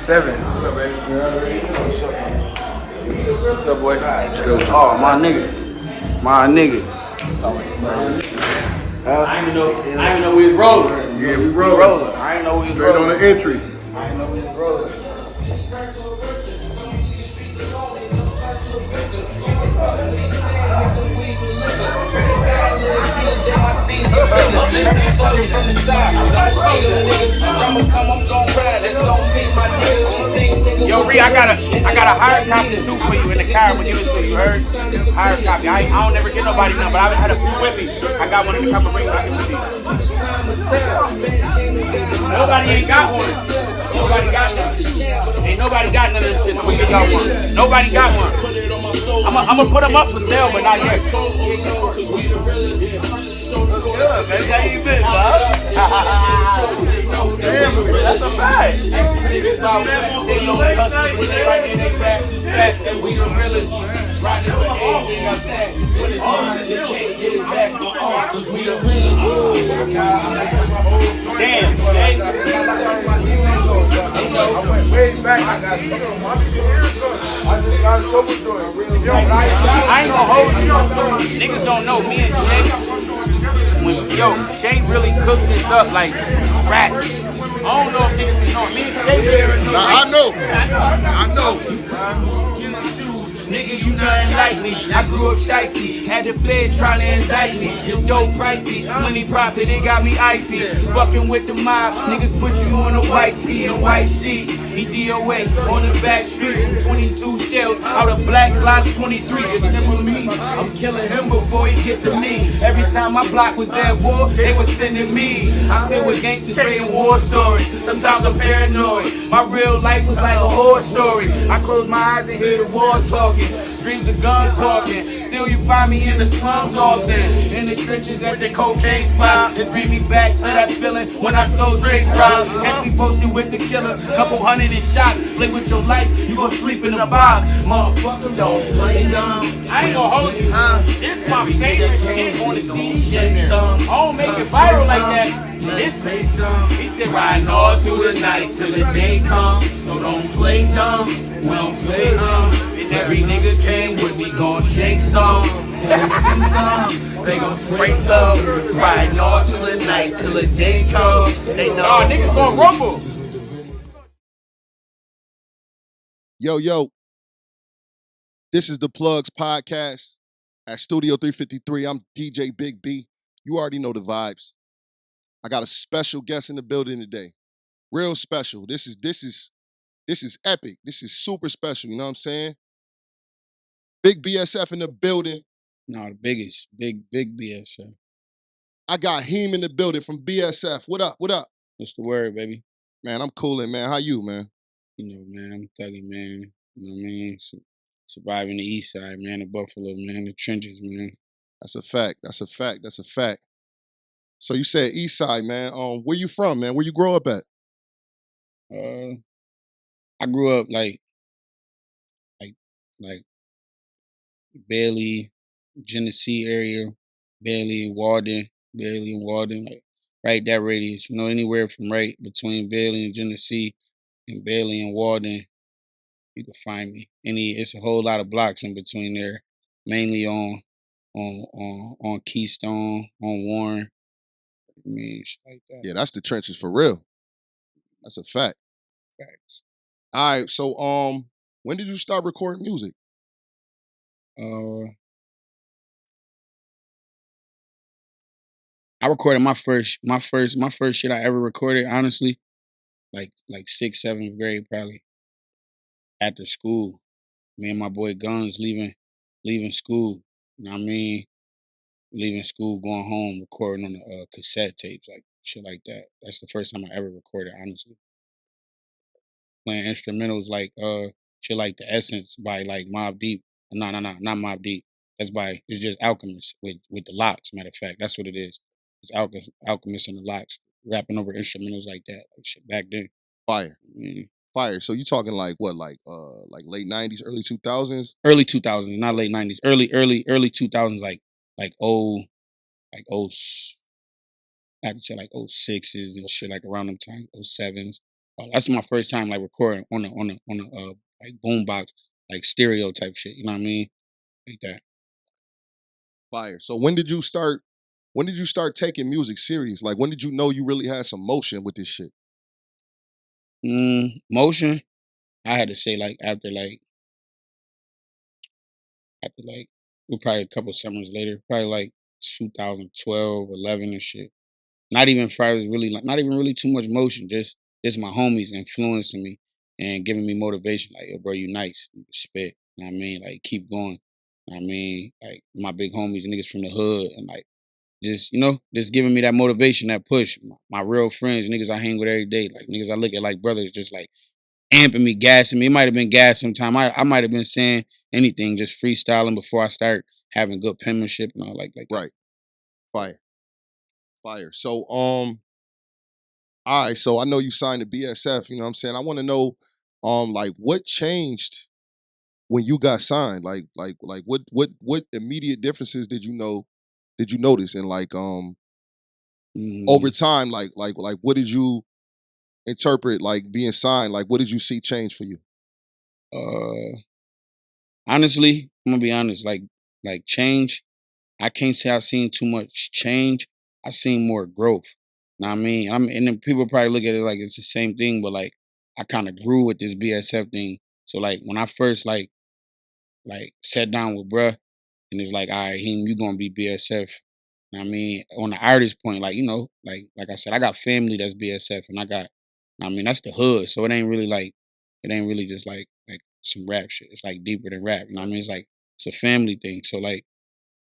7. What's up, baby? What's up, boy? Oh, my nigga. My nigga. I didn't know we was rolling. Yeah, we rolling. I didn't know we was Straight rolling. on the entry. I didn't know we was rolling. Yo, Ree, I got a hard copy to do for you in the car when you listen to it. You heard? Hard copy. I don't never get nobody none, but I had a few with me. I got one in the car bring it back with me. Nobody ain't got one. Nobody got none. Ain't nobody got none of this shit, so we got one. Nobody got one. I'm gonna put them up for sale, but not yet. Good, man. How you been, dog? That's a fact. They know the hustlers when they right there, they raps and stacks, and we the realest. Riding with everything I stack. When it's mine, they can't get it back. Cause we the realest. Damn, Shay. I went way back. I got I ain't gonna hold you. Niggas don't know me and Shay. Shay really cooked this up like rap. I don't know if niggas know me and Shay. I know. Nigga, you nothing like me. I grew up shicey. Had the feds trying to indict me. You dope pricey. Money profit, it got me icy. Fucking with the mob. Niggas put you on a white tee and white sheet. He DOA on the back street. 22 shells out of black block 23. Remember me? I'm killing him before he get to me. Every time my block was at war, they was sending me. I sit with gangsters trading war stories. Sometimes I'm paranoid. My real life was like a horror story. I close my eyes and hear the war talking. Dreams of guns talking. Still you find me in the slums often. In the trenches at the cocaine spot. It bring me back to that feeling when I sold straight drive. Catch me posted with the killers. Couple hundred in shots. Play with your life, you gon' sleep in a box. Motherfucker, don't play dumb. I ain't gon' hold you. This my favorite shit on the DJ. I don't make it viral like that. He said riding all through the night till the day come. So don't play dumb. We don't play dumb. And every nigga came with me gon' shake some. They gon' spray some. Riding all through the night till the day come. They know niggas gon' rumble. Yo. This is the Plugs Podcast at Studio 353. I'm DJ Big B. You already know the vibes. I got a special guest in the building today. Real special. This is epic. This is super special, you know what I'm saying? Big BSF in the building. No, the biggest. Big BSF. I got Heem in the building from BSF. What up? What's the word, baby? Man, I'm coolin', man. How you, man? You know, man, I'm thugging, man. You know what I mean? Surviving the east side, man, the Buffalo, man, the trenches, man. That's a fact. So you said east side, man. Where you from, man? Where you grow up at? I grew up like Bailey, Genesee area, Bailey and Walden, like right that radius. You know, anywhere from right between Bailey and Genesee and Bailey and Walden, you can find me. It's a whole lot of blocks in between there, mainly on Keystone, on Warren. I mean, shit like that. Yeah, that's the trenches for real. That's a fact. Facts. All right, so when did you start recording music? I recorded my first shit I ever recorded, honestly, like 6th, 7th grade, probably. After school. Me and my boy Guns leaving school. You know what I mean? Leaving school, going home, recording on the cassette tapes, like shit like that. That's the first time I ever recorded, honestly. Playing instrumentals like shit like The Essence by like Mobb Deep. No, not Mobb Deep. It's just Alchemist with the Locks, matter of fact. That's what it is. It's Alchemist and the Locks, rapping over instrumentals like that, like shit back then. Fire. Fire. So you talking like what, like late 90s, early 2000s? Early 2000s, not late 90s. Early 2000s, like I could say like 06s and shit, like around them time, 07s. That's my first time like recording on a like boombox, like stereo type shit. You know what I mean? Like that. Fire. So when did you start? When did you start taking music serious? Like when did you know you really had some motion with this shit? Motion. I had to say like after like well, probably a couple summers later, probably like 2012, 11 and shit. Not even Fridays really like not even really too much motion, just my homies influencing me and giving me motivation. Like, yo, bro, you nice. You can spit. You know what I mean? Like keep going. You know what I mean? Like my big homies, niggas from the hood and like just, just giving me that motivation, that push. My real friends, niggas I hang with every day, like niggas I look at like brothers, just like amping me, gassing me. It might have been gas sometime. I might have been saying anything, just freestyling before I start having good penmanship and all like that. Right. Fire. Fire. So all right, so I know you signed to BSF, you know what I'm saying? I want to know like what changed when you got signed? Like what immediate differences did you notice? And like over Mm, time, like what did you interpret like being signed? Like what did you see change for you? uh honestly, I'm gonna be honest, like change, I can't say I've seen too much change. I seen more growth. Know what I mean? And then people probably look at it like it's the same thing, but like I kind of grew with this BSF thing. So like when I first like sat down with bruh and it's like, all right, Heem, you gonna be BSF. Know what I mean, on the artist point, like, like I said, I got family that's BSF and I got I mean, that's the hood. So it ain't really just like some rap shit. It's like deeper than rap. You know what I mean? It's like it's a family thing. So like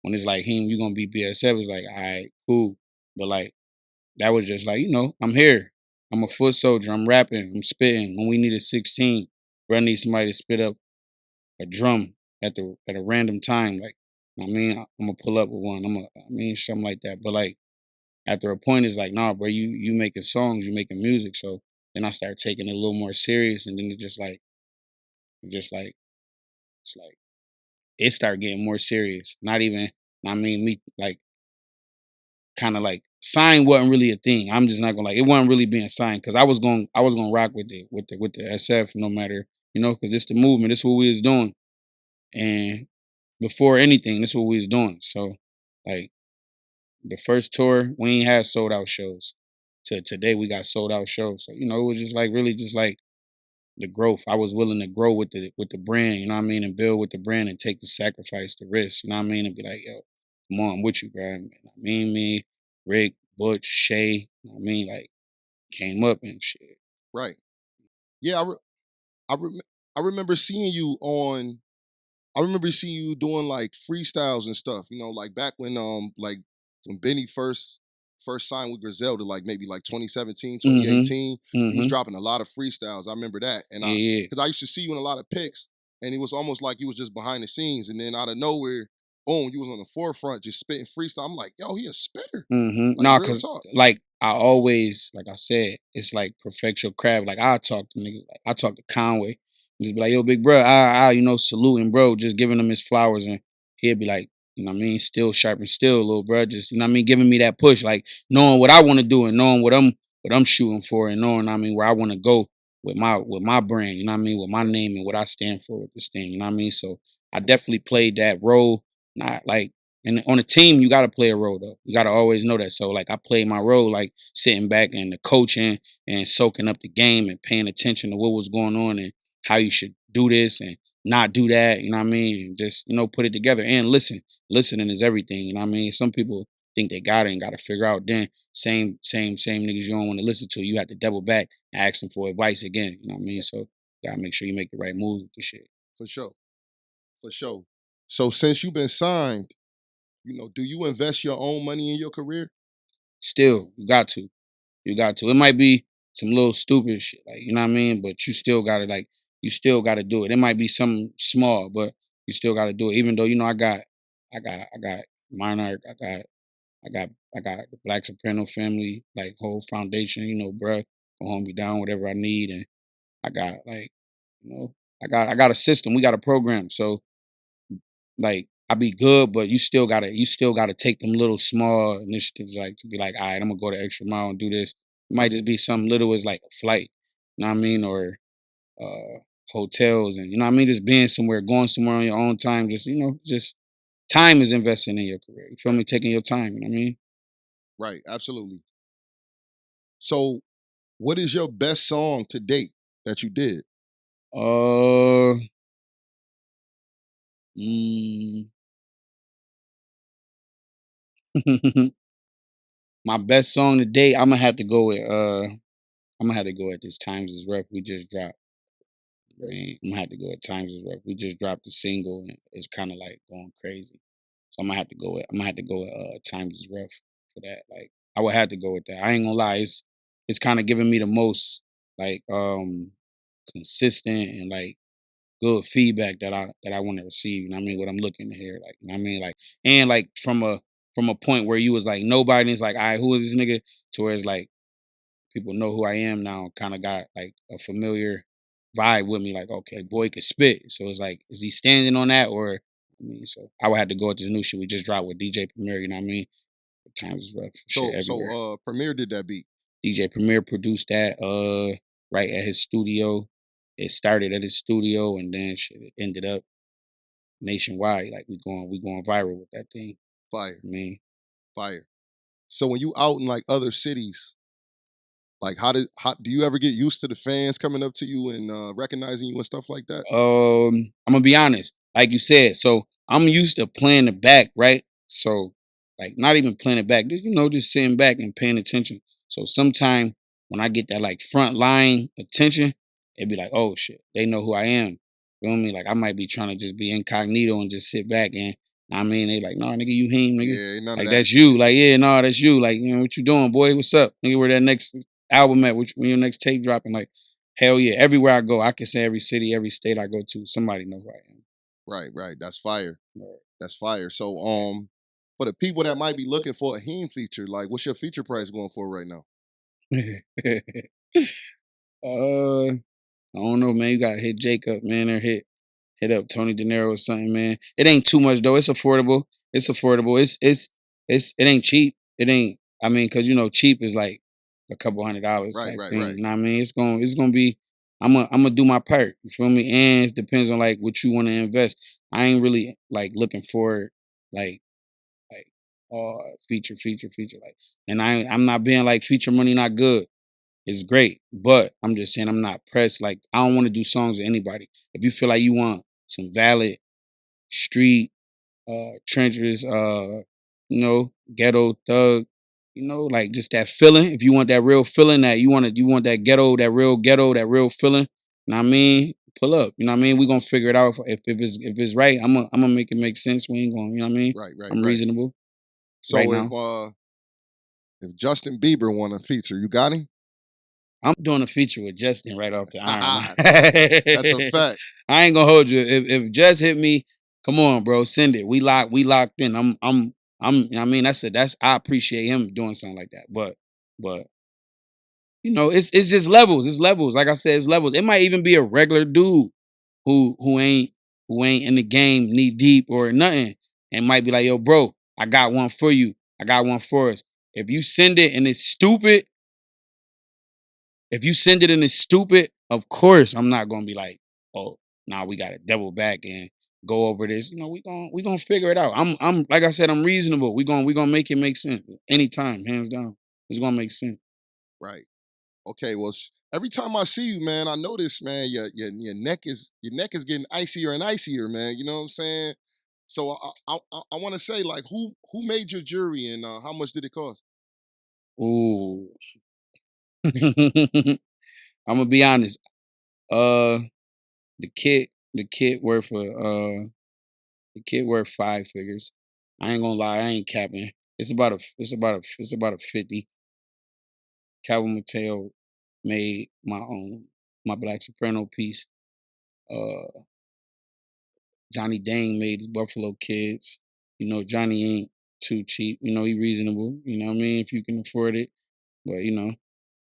when it's like him, you gonna be BSF, it's like, all right, cool. But like that was just like, I'm here. I'm a foot soldier. I'm rapping. I'm spitting. When we needed 16, bro, I need somebody to spit up a drum at a random time. Like, I mean, I'm gonna pull up with one. I mean, something like that. But like after a point, it's like, nah, bro, you making songs, you making music. So then I started taking it a little more serious, and then just like it's like it started getting more serious. Not even, I mean, me like kind of like sign wasn't really a thing. I'm just not gonna like it wasn't really being signed because I was gonna rock with the SF no matter because it's the movement. It's what we was doing, and before anything, this is what we was doing. So like the first tour, we ain't had sold out shows. To today, we got sold out shows. So it was just like really just like the growth. I was willing to grow with the brand. You know what I mean, and build with the brand and take the sacrifice, the risk. You know what I mean, and be like, yo, come on, I'm with you, bro. Me, Rick, Butch, Shay. You know what I mean, like came up and shit. Right. Yeah, I, rem- I remember seeing you on I remember seeing you doing like freestyles and stuff, like back when when Benny first signed with Griselda, like maybe like 2017, Mm-hmm. 2018. You was Mm-hmm. dropping a lot of freestyles. I remember that. And Yeah, yeah. because I used to see you in a lot of pics, and it was almost like you was just behind the scenes, and then out of nowhere, boom, you was on the forefront just spitting freestyle. I'm like, yo, he a spitter. Like Nah, real cause talk. like I always, like I said, it's like perfect your craft. Like I talk to niggas, like I talk to Conway, just be like, yo, big bro, saluting bro, just giving him his flowers, and he'll be like, what I mean, still sharp and still, little bro, just what I mean, giving me that push, like knowing what I want to do and knowing what I'm shooting for, and knowing I mean where I want to go with my brand, you know what I mean, with my name and what I stand for with this thing, you know what I mean. So I definitely played that role, not like and on a team, you got to play a role though. You got to always know that. So like I played my role, like sitting back and the coaching and soaking up the game and paying attention to what was going on and how you should do this and not do that. You know what I mean? And just put it together and listen. Listening is everything. You know what I mean? Some people think they got it and got to figure out. Then same niggas you don't want to listen to. You have to double back and ask them for advice again. You know what I mean? So you gotta make sure you make the right moves with the shit. For sure. For sure. So since you've been signed, do you invest your own money in your career? Still, you got to. You got to. It might be some little stupid shit, like you know what I mean, but you still gotta you still gotta do it. It might be something small, but you still gotta do it. Even though I got Monarch, I got the Black Soprano family, like whole foundation. Bruh, go hold me down whatever I need, and I got like, you know, I got a system. We got a program, so like I be good, but you still gotta take them little small initiatives like to be like, all right, I'm gonna go the extra mile and do this. It might just be something little as like a flight. know what I mean, or hotels, and you know what I mean, just being somewhere, going somewhere on your own time, just just time is investing in your career. You feel me? Taking your time, you know what I mean? Right, absolutely. So, what is your best song to date that you did? Uh mm, my best song to date, I'm gonna have to go at this Times is Rough we just dropped. Man, I'm gonna have to go at Times is Rough. We just dropped the single and it's kinda like going crazy. So I'm gonna have to go with Times is Rough for that. Like I would have to go with that. I ain't gonna lie, it's kinda giving me the most like consistent and like good feedback that I want to receive. You know what I mean? What I'm looking to hear. Like, you know what I mean? Like and like from a point where you was like nobody and it's like, all right, who is this nigga? To where it's like people know who I am now, kind of got like a familiar vibe with me, like, okay, boy can spit. So it's like, is he standing on that or I mean, so I would have to go with this new shit we just dropped with DJ Premier, you know what I mean? The Times is Rough, shit everywhere. Premier did that beat. DJ Premier produced that right at his studio. It started at his studio and then shit it ended up nationwide. Like we going viral with that thing. Fire, I mean, fire. So when you out in like other cities, like how do you ever get used to the fans coming up to you and recognizing you and stuff like that? I'm gonna be honest. Like you said, so I'm used to playing the back, right? So, like, not even playing it back, just just sitting back and paying attention. So, sometime when I get that like front line attention, it'd be like, oh shit, they know who I am. You know what I mean? Like, I might be trying to just be incognito and just sit back and. I mean, they like, no, nigga, you Heem, nigga. Yeah, ain't none Like of that that's shit. you. Like, yeah, no, that's you. Like, what you doing, boy? What's up, nigga? Where that next album at? When your next tape dropping? Like, hell yeah. Everywhere I go, I can say every city, every state I go to, somebody know who I am. Right, right. That's fire. Right. That's fire. So for the people that might be looking for a Heem feature, like what's your feature price going for right now? I don't know, man. You gotta hit Jacob, man, or hit up Tony De Niro or something, man. It ain't too much though. It's affordable. It's affordable. It ain't cheap. It ain't. I mean, cause cheap is like a couple $100 Right, type right, thing. right. You know what I mean? It's gonna be. I'm gonna do my part. You feel me? And it depends on like what you want to invest. I ain't really like looking for like like feature like. And I'm not being like feature money not good. It's great, but I'm just saying I'm not pressed. Like I don't want to do songs with anybody. If you feel like you want some valid street, treacherous, ghetto thug, like just that feeling. If you want that real feeling, that you want that ghetto, that real feeling. You know what I mean? Pull up. You know what I mean? We gonna figure it out. If it's right, I'm gonna make it make sense. We ain't going. You know what I mean? Right, right, I'm right. reasonable right So now. if Justin Bieber want a feature, you got him? I'm doing a feature with Justin right off the iron. That's a fact. I ain't gonna hold you. If Just hit me, come on, bro, send it. We locked in. I mean, that's I appreciate him doing something like that. But it's just levels. It's levels. Like I said, it's levels. It might even be a regular dude who ain't in the game knee deep or nothing, and might be like, yo, bro, I got one for you. I got one for us. If you send it and it's stupid, of course I'm not gonna be like, oh, nah, we gotta double back and go over this. We gonna figure it out. I'm like I said, I'm reasonable. We gonna make it make sense anytime, hands down. It's gonna make sense. Right. Okay. Well, every time I see you, man, I notice, man, your neck is getting icier and icier, man. You know what I'm saying? So I want to say, like, who made your jewelry and how much did it cost? Ooh. I'm gonna be honest. The kit worth 5 figures. I ain't gonna lie, I ain't capping. It's about a 50. Calvin Mateo made my Black Soprano piece. Uh Johnny Dang made his Buffalo Kids. Johnny ain't too cheap. He reasonable. You know what I mean? If you can afford it. But I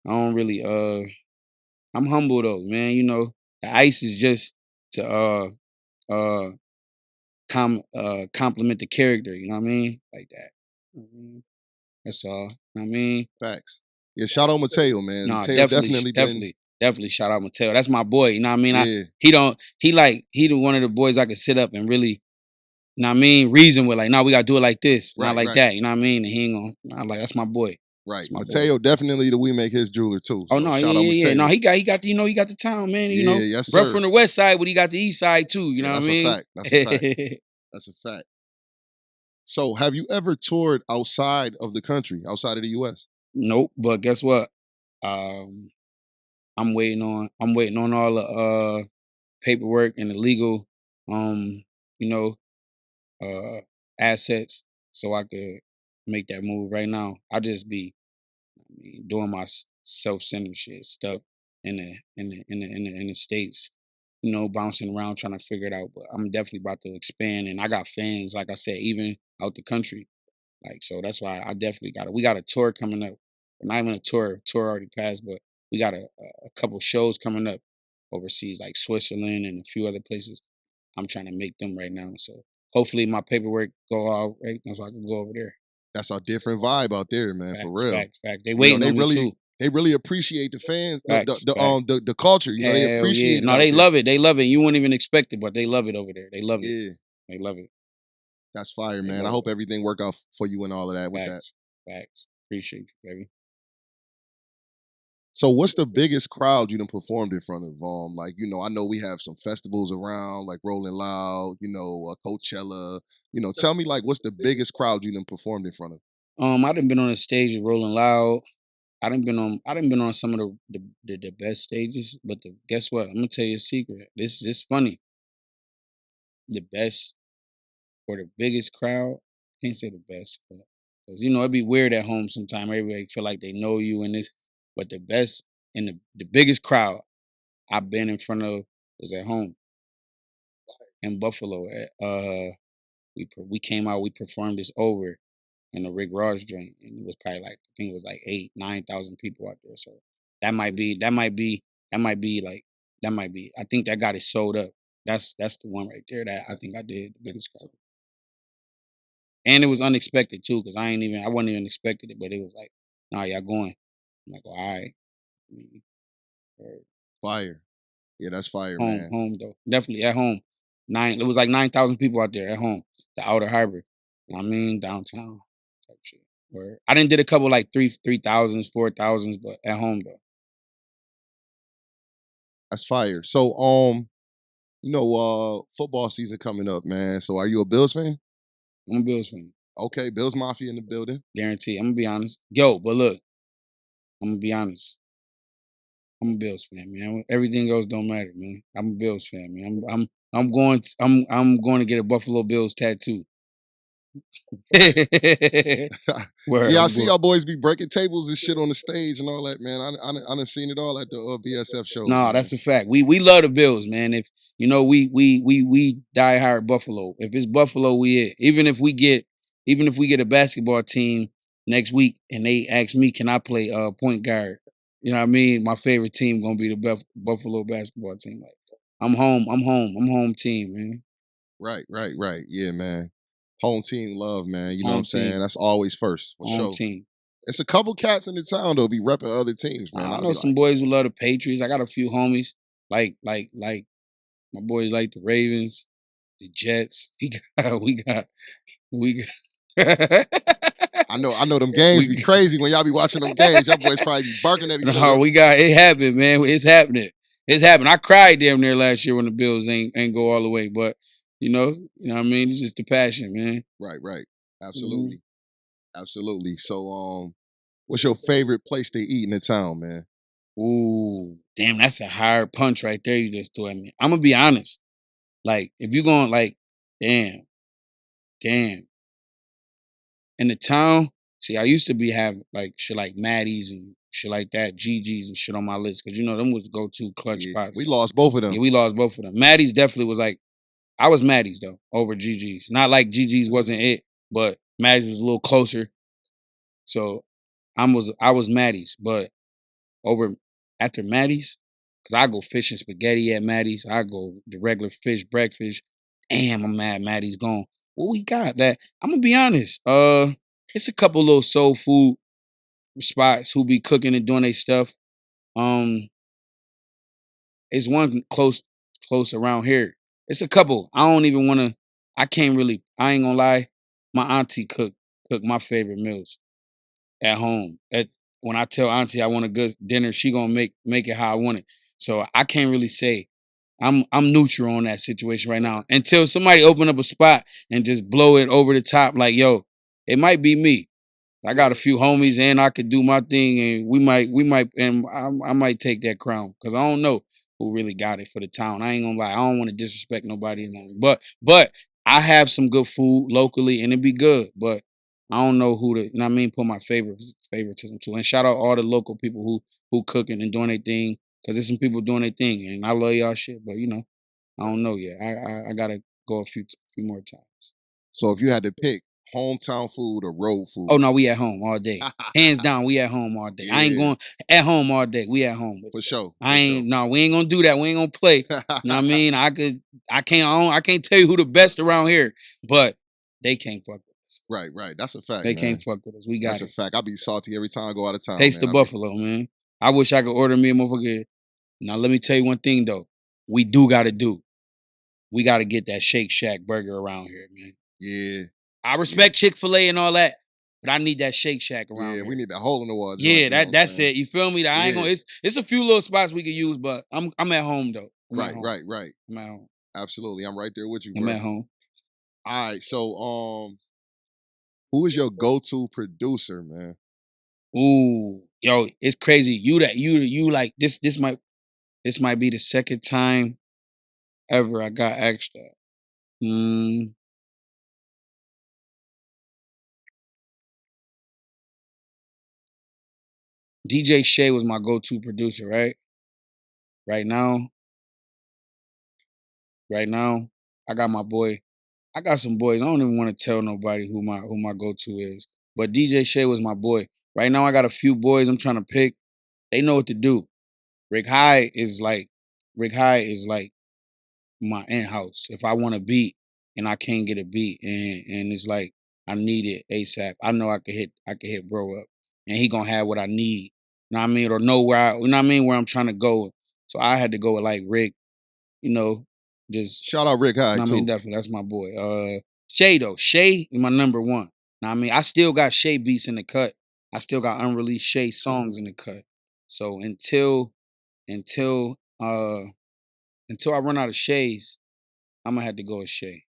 don't really I'm humble though, man. The ice is just to uh compliment the character, you know what I mean? Like that. That's all. You know what I mean? Facts. Yeah, shout out Mateo, man. No, Mateo definitely, definitely been definitely. definitely shout out Mateo. That's my boy. You know what I mean? Yeah. He one of the boys I could sit up and really, you know what I mean, reason with, like, no, we gotta do it like this, not like that. You know what I mean? And he ain't gonna, I'm like, that's my boy. Right. That's my Mateo boy. definitely the We Make His jeweler too. Oh So no, shout out Mateo. yeah. No, he got the, he got the town, man. You know, yes, bro sir. from the west side, but he got the east side too. You know what I mean? That's a fact. That's a fact. So have you ever toured outside of the country, outside of the US? Nope, but guess what? I'm waiting on all the paperwork and the legal you know, assets so I could make that move right now. I just be doing my self-centered shit stuff in the states, you know, bouncing around trying to figure it out. But I'm definitely about to expand, and I got fans, like I said, even out the country. Like, so that's why I definitely we got a tour coming up. Not even a tour already passed, but we got a couple shows coming up overseas, like Switzerland and a few other places. I'm trying to make them right now. So hopefully my paperwork go all right, so I can go over there. That's a different vibe out there, man. Facts, for real. Fact. They waiting on me too. They really appreciate the fans, Facts, the culture. You know, they appreciate it. No, they love it. They love it. You wouldn't even expect it, but they love it over there. They love it. Yeah. They love it. That's fire, man. I hope everything work out for you and all of that with that. Facts. Appreciate you, baby. So what's the biggest crowd you done performed in front of? Like, you know, I know we have some festivals around, like Rolling Loud, you know, Coachella. You know, tell me, like, what's the biggest crowd you done performed in front of? I done been on a stage with Rolling Loud. I done been on some of the best stages, but guess what? I'm gonna tell you a secret. This is funny. The best or the biggest crowd, can't say the best, because you know it'd be weird at home sometimes. Everybody feel like they know you and this, but the best and the biggest crowd I've been in front of was at home in Buffalo. We came out, we performed this over in the Rick Ross joint, and it was probably like, I think it was like 8,000-9,000 people out there. So that might be. I think that got it sold up. That's the one right there that I think I did the biggest crowd. And it was unexpected too, because I wasn't even expecting it, but it was like, nah, y'all going. I'm like, all right. Fire. Yeah, that's fire, home, man. Home though. Definitely at home. It was like 9,000 people out there at home. The outer harbor. You know what I mean? Downtown type shit. Where I didn't did a couple like 3,000s, 4,000s, but at home though. That's fire. So you know, football season coming up, man. So are you a Bills fan? I'm a Bills fan. Okay, Bills Mafia in the building. Guarantee. I'm gonna be honest. Yo, but look, I'm gonna be honest. I'm a Bills fan, man. Everything else don't matter, man. I'm a Bills fan, man. I'm going to get a Buffalo Bills tattoo. Word, yeah, I see y'all boys be breaking tables and shit on the stage and all that, man. I done seen it all at the BSF shows. No, that's a fact. We love the Bills, man. If you know, we die hard Buffalo. If it's Buffalo, we it. Even if we get a basketball team next week and they ask me, can I play point guard? You know what I mean? My favorite team gonna be the Buffalo basketball team. Like, I'm home team, man. Right. Yeah, man. Home team love, man. You know what I'm saying? That's always first. For home sure. team. It's a couple cats in the town though be repping other teams, man. I know some boys who love the Patriots. I got a few homies like my boys like the Ravens, the Jets. We got. I know them games be crazy when y'all be watching them games. Y'all boys probably be barking at each other. No, it happened, man. It's happening. I cried damn near last year when the Bills ain't go all the way, but you know what I mean? It's just the passion, man. Right. Absolutely. Absolutely. So what's your favorite place to eat in the town, man? Ooh, damn, that's a hard punch right there you just threw at me. I'm gonna be honest. Like, if you're going like, damn. In the town, see, I used to have like shit like Maddie's and shit like that, Gigi's and shit on my list. Cause you know, them was go-to clutch spots. We lost both of them. Yeah, we lost both of them. Maddie's definitely was like, I was Maddie's though, over Gigi's. Not like Gigi's wasn't it, but Maddie's was a little closer. So I was Maddie's, but after Maddie's, cause I go fish and spaghetti at Maddie's. I go the regular fish breakfast. Damn, I'm mad Maddie's gone. What we got? That I'm gonna be honest. It's a couple little soul food spots who be cooking and doing their stuff. It's one close around here. It's a couple. I don't even want to. I can't really. I ain't gonna lie. My auntie cook my favorite meals at home. When I tell auntie I want a good dinner, she gonna make it how I want it. So I can't really say. I'm neutral on that situation right now until somebody open up a spot and just blow it over the top. Like, yo, it might be me. I got a few homies and I could do my thing, and and I might take that crown because I don't know who really got it for the town. I ain't gonna lie, I don't want to disrespect nobody, but I have some good food locally and it be good, but I don't know who to, you know what I mean, put my favoritism to. And shout out all the local people who cooking and doing their thing because there's some people doing their thing, and I love y'all shit, but I don't know yet. I gotta go a few more times. So if you had to pick hometown food or road food? Oh no, we at home all day. Hands down, we at home all day. I ain't going at home all day. We at home. For sure. We ain't gonna do that. We ain't gonna play. You know what I mean? I can't tell you who the best around here, but they can't fuck with us. Right. That's a fact. They man. can't fuck with us. We got That's a fact. I be salty every time I go out of town. Taste the buffalo, man. I wish I could order me a motherfucker. Now let me tell you one thing though. We gotta get that Shake Shack burger around here, man. Yeah. I respect Chick-fil-A and all that, but I need that Shake Shack around here. We need that hole in the wall. Yeah, that's it. You feel me? I ain't gonna. It's a few little spots we could use, but I'm at home though. Right. I'm at home. Absolutely, I'm right there with you, bro. I'm at home. All right, so who is your go-to producer, man? Ooh, yo, it's crazy. You like this. This might be the second time ever I got asked that. DJ Shay was my go-to producer, right? Right now, I got my boy. I got some boys. I don't even want to tell nobody who my go-to is. But DJ Shay was my boy. Right now, I got a few boys I'm trying to pick. They know what to do. Rick High is like my in-house. If I want a beat and I can't get a beat and it's like I need it ASAP, I know I could hit bro up and he gonna have what I need. You know what I mean? Or know where where I'm trying to go. So I had to go with like Rick, just shout out Rick High, too. Definitely, that's my boy. Shay though. Shay is my number one. Now I still got Shay beats in the cut. I still got unreleased Shay songs in the cut. So until I run out of Shays, I'm gonna have to go with Shay.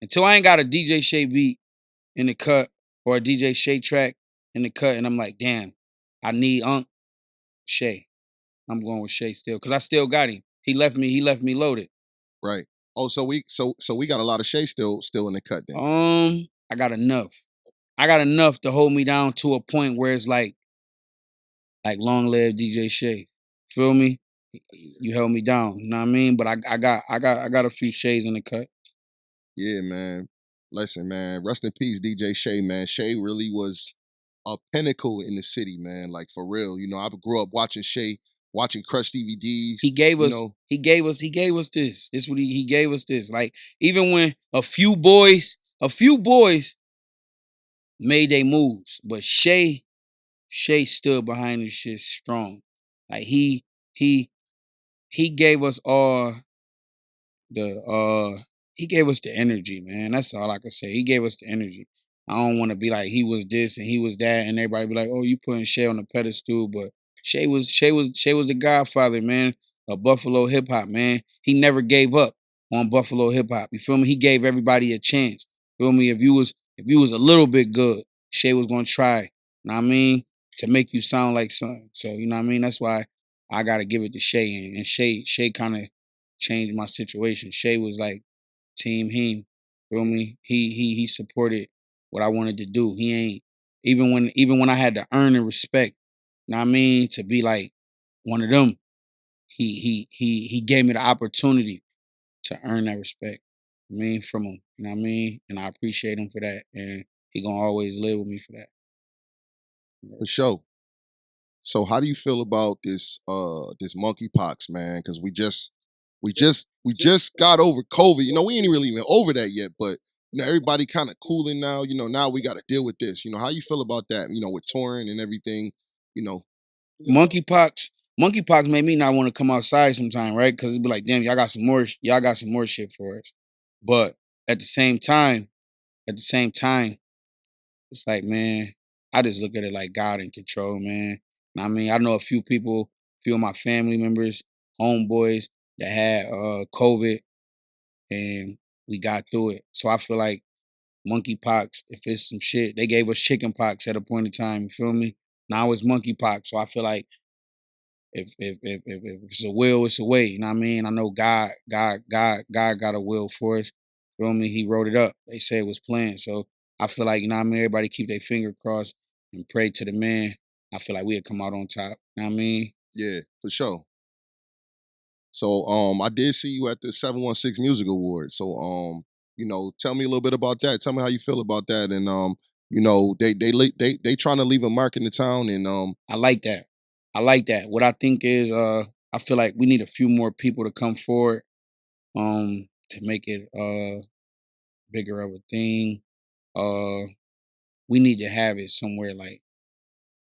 Until I ain't got a DJ Shay beat in the cut or a DJ Shay track in the cut, and I'm like, damn, I need Shay. I'm going with Shay still because I still got him. He left me loaded. Right. Oh, so we got a lot of Shay still in the cut then. I got enough. I got enough to hold me down to a point where it's like long live DJ Shay. Feel me? You held me down. You know what I mean? But I got a few Shays in the cut. Yeah, man. Listen, man. Rest in peace, DJ Shay, man. Shay really was a pinnacle in the city, man. Like for real. I grew up watching Shay, watching Crush DVDs. He gave us this. This what he gave us this. Like even when a few boys made their moves, but Shay stood behind this shit strong. Like he gave us all he gave us the energy, man. That's all I can say. He gave us the energy. I don't want to be like he was this and he was that, and everybody be like, "Oh, you putting Shay on the pedestal," but Shay was the godfather, man, of Buffalo hip hop, man. He never gave up on Buffalo hip hop. You feel me? He gave everybody a chance. Feel me? If you was a little bit good, Shay was gonna try. Know what I mean? To make you sound like something. So you know what I mean? That's why I gotta give it to Shay, and Shay kind of changed my situation. Shay was like Team Heem. Feel me? He supported what I wanted to do. He ain't even when I had to earn and respect. Know what I mean? To be like one of them. He gave me the opportunity to earn that respect. From him. You know what I mean? And I appreciate him for that. And he gonna always live with me for that. For sure. So how do you feel about this monkeypox, man? Because we just got over COVID. We ain't really even over that yet, but everybody kind of cooling now. Now we got to deal with this. How you feel about that? With touring and everything. Monkeypox. Monkeypox made me not want to come outside sometime, right? Because it'd be like, damn, y'all got some more shit for us. But at the same time, it's like, man, I just look at it like God in control, man. I mean, I know a few people, few of my family members, homeboys that had COVID, and we got through it. So I feel like monkeypox, if it's some shit, they gave us chickenpox at a point in time. You feel me? Now it's monkeypox. So I feel like if it's a will, it's a way. You know what I mean? I know God got a will for us. Feel me? He wrote it up. They say it was planned. So I feel like, you know what I mean, everybody keep their finger crossed and pray to the man. I feel like we'd come out on top. You know what I mean? Yeah, for sure. So I did see you at the 716 Music Awards. So tell me a little bit about that. Tell me how you feel about that. And they trying to leave a mark in the town, and I like that. I like that. What I think is I feel like we need a few more people to come forward to make it bigger of a thing. We need to have it somewhere like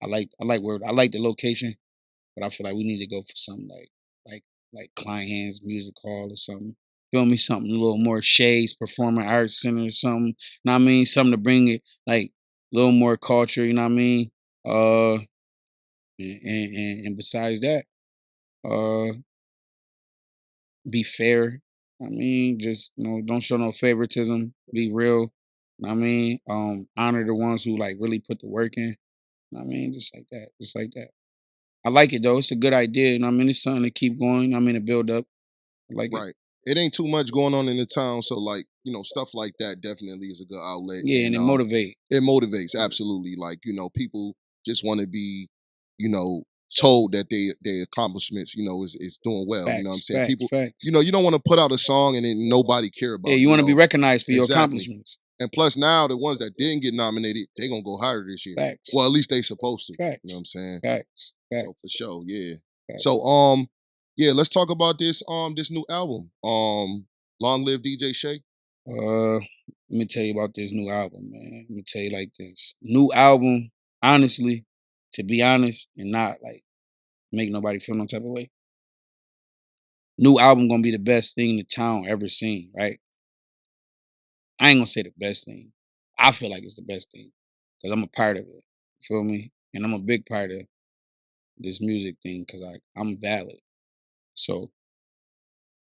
I like the location, but I feel like we need to go for something like Klein Hands Music Hall or something. Feel me? Something a little more Shay's Performing Arts Center or something. Know what I mean? Something to bring it like a little more culture, you know what I mean? Uh and besides that, uh be fair. I mean, just don't show no favoritism. Be real. Know what I mean, honor the ones who like really put the work in. Know what I mean, just like that. Just like that. I like it though. It's a good idea. You know what I mean, it's something to keep going. I mean, to build up. I like it. right. It ain't too much going on in the town, so like stuff like that definitely is a good outlet, Yeah, and and it motivate. it motivates absolutely. Like people just want to be you know told that their accomplishments is doing well. You know what I'm Facts, saying? facts, People, facts. you don't want to put out a song and then nobody care Yeah, about it. you want to be recognized for your Exactly. accomplishments. And plus now the ones that didn't get nominated, they gonna go harder this year. Facts, Well, at least they supposed to. You know what facts, I'm saying? facts, facts, So for sure, yeah. facts. So yeah, let's talk about this new album. Long Live DJ Shay. Let me tell you about this new album, man. Let me tell you like this. New album, honestly, to be honest, and not like make nobody feel no type of way. New album gonna be the best thing the town ever seen, right? I ain't gonna say the best thing. I feel like it's the best thing because I'm a part of it. You feel me? And I'm a big part of this music thing because I'm valid. So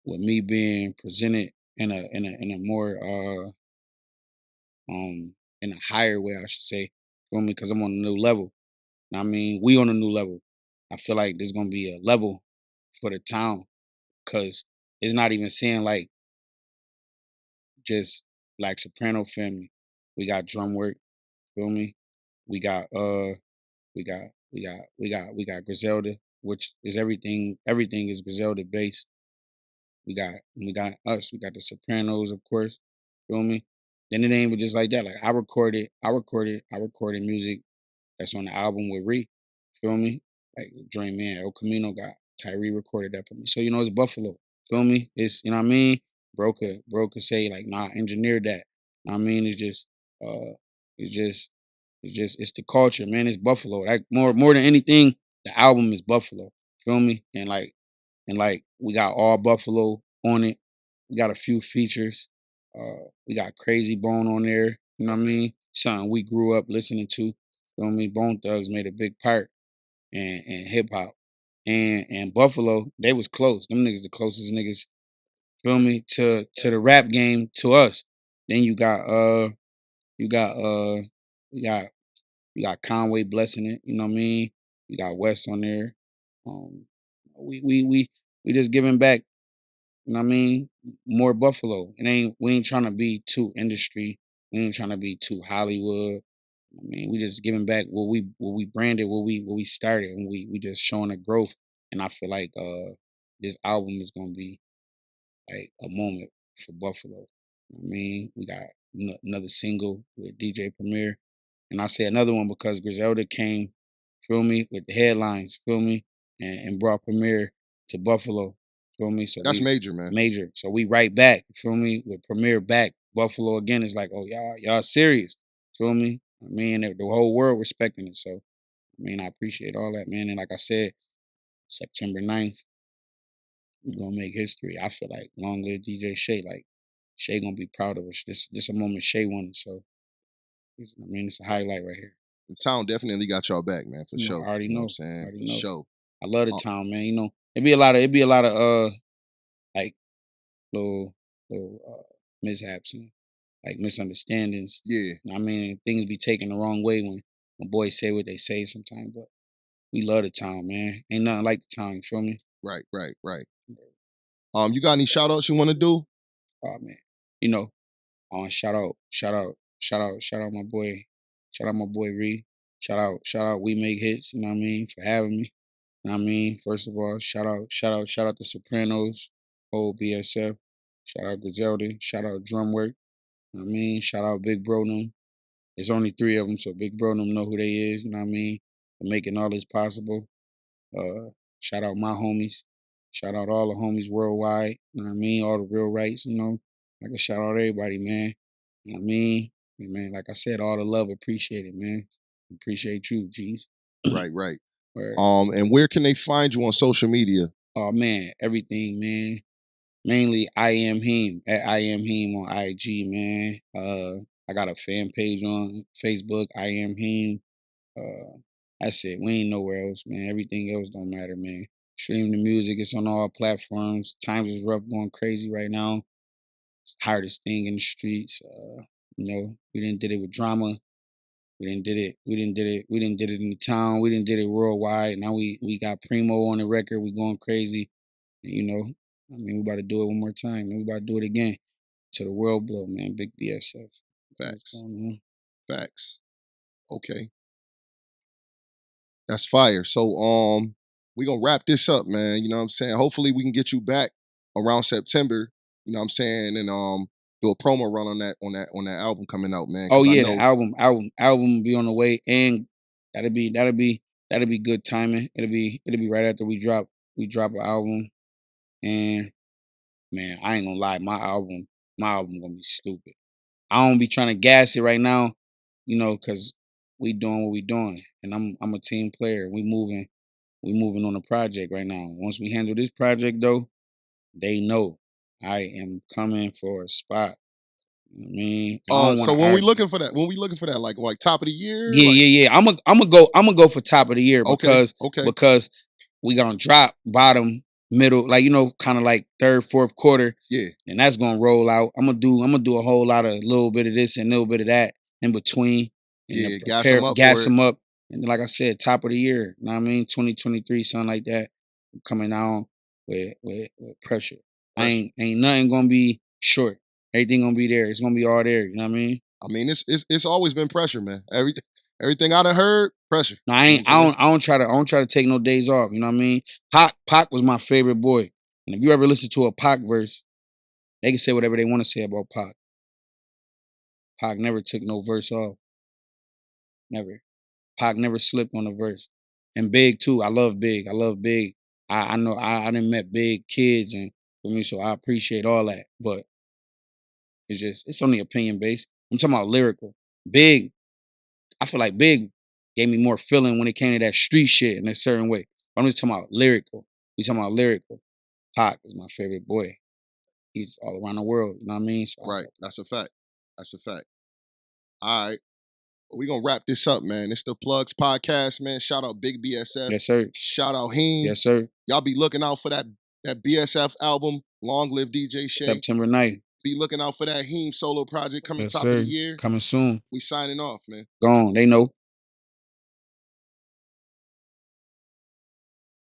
with me being presented in a more in a higher way, I should say, feel me? Because I'm on a new level. I mean, we on a new level. I feel like there's gonna be a level for the town because it's not even saying like just like Soprano family. We got drum work, feel me? We got we got Griselda, which is everything is Griselda based. We got us, we got the Sopranos, of course. Feel me? Then it ain't even just like that. Like I recorded music that's on the album with Ree. Feel me? Like Dream Man, El Camino got Tyree recorded that for me. So it's Buffalo. Feel me? It's you know what I mean? Bro could say like, nah, I engineered that. Know what I mean, uh it's just it's the culture, man. It's Buffalo. Like more than anything, the album is Buffalo. Feel me? And like we got all Buffalo on it. We got a few features. We got Crazy Bone on there. You know what I mean? Something we grew up listening to. Feel me? Bone Thugs made a big part and hip hop. And Buffalo, they was close. Them niggas the closest niggas, feel me, to the rap game to us. Then you got you got you got Conway blessing it, you know what I mean? You got West on there. Um we just giving back, you know what I mean? More Buffalo. We ain't trying to be too industry. We ain't trying to be too Hollywood. I mean, we just giving back what we branded, what we started, and we just showing the growth. And I feel like this album is gonna be like a moment for Buffalo. I mean, we got another single with DJ Premier, and I say another one because Griselda came, feel me, with the headlines, feel me, and brought Premier to Buffalo, feel me. So That's we major, man. major. So we right back, feel me, with Premier back. Buffalo again is like, oh y'all serious, feel me. I mean, the whole world respecting it. So I mean, I appreciate all that, man. And like I said, September 9th, we're gonna make history. I feel like long live DJ Shay. Like Shay gonna be proud of us. This a moment Shay wanted. So I mean, it's a highlight right here. The town definitely got y'all back, man, for sure. I already You know know. what I'm saying? Already For know. sure. I love the town, man. You know, it'd be a lot of like little mishaps and like misunderstandings. Yeah. I mean, things be taken the wrong way when boys say what they say sometimes, but we love the town, man. Ain't nothing like the town, you feel me? Right. You got any shout outs you want to do? Oh man. You know, shout out my boy. Shout out my boy Ree. Shout out We Make Hits, you know what I mean, for having me. You know what I mean? First of all, shout out the Sopranos, whole BSF. Shout out Griselda. Shout out Drumwork. You know what I mean? Shout out Big Bro them. There's only 3 of them, so Big Bro them know who they is, you know what I mean? For making all this possible. Shout out my homies. Shout out all the homies worldwide. You know what I mean? All the real rights, you know. I can shout out everybody, man. You know what I mean? And man, like I said, all the love appreciated, man. Appreciate you, G's. Right. Word. And where can they find you on social media? Oh man, everything, man. Mainly I am Heem at I am Heem on IG, man. I got a fan page on Facebook, I am Heem. That's it. We ain't nowhere else, man. Everything else don't matter, man. Stream the music. It's on all platforms. Times is rough, going crazy right now. It's the hardest thing in the streets. You know, we didn't did it with drama. We didn't did it in the town. We didn't did it worldwide. Now we got Primo on the record. We going crazy. And, you know, I mean, we about to do it one more time. Man. We about to do it again. To the world blow, man. Big BSF. Facts. Okay. That's fire. So we gonna wrap this up, man. You know what I'm saying? Hopefully we can get you back around September, you know what I'm saying, and do a promo run on that album coming out, man. Oh yeah, the album will be on the way, and that'll be good timing. It'll be right after we drop an album. And man, I ain't gonna lie, my album gonna be stupid. I don't be trying to gas it right now, you know, cause we doing what we doing. And I'm a team player. We moving on a project right now. Once we handle this project though, they know I am coming for a spot. You know what I mean? So when we looking for that, like top of the year? Yeah. I'm gonna go for top of the year because we gonna drop bottom, middle, like, you know, kind of like third, fourth quarter. Yeah. And that's gonna roll out. I'm gonna do a whole lot of little bit of this and a little bit of that in between. And gas them up. And like I said, top of the year. You know what I mean? 2023, something like that. Coming out with pressure. Ain't nothing gonna be short. Everything gonna be there. It's gonna be all there. You know what I mean? I mean, it's always been pressure, man. Everything I done heard, pressure. No, I don't try to take no days off. You know what I mean? Pac was my favorite boy. And if you ever listen to a Pac verse, they can say whatever they want to say about Pac. Pac never took no verse off. Never. Pac never slipped on a verse. And Big too. I love Big. I know I done met Big kids, and for me, so I appreciate all that. But it's only opinion based. I'm talking about lyrical. Big, I feel like Big gave me more feeling when it came to that street shit in a certain way. I'm just talking about lyrical. We talking about lyrical. Pac is my favorite boy. He's all around the world. You know what I mean? So right. That's a fact. All right. We gonna wrap this up, man. It's the Plugs Podcast, man. Shout out Big BSF. Yes, sir. Shout out Heem. Yes, sir. Y'all be looking out for that BSF album, Long Live DJ Shay. September 9th. Be looking out for that Heem solo project coming Yes, top sir. of the year. Coming soon. We signing off, man. Gone. They know.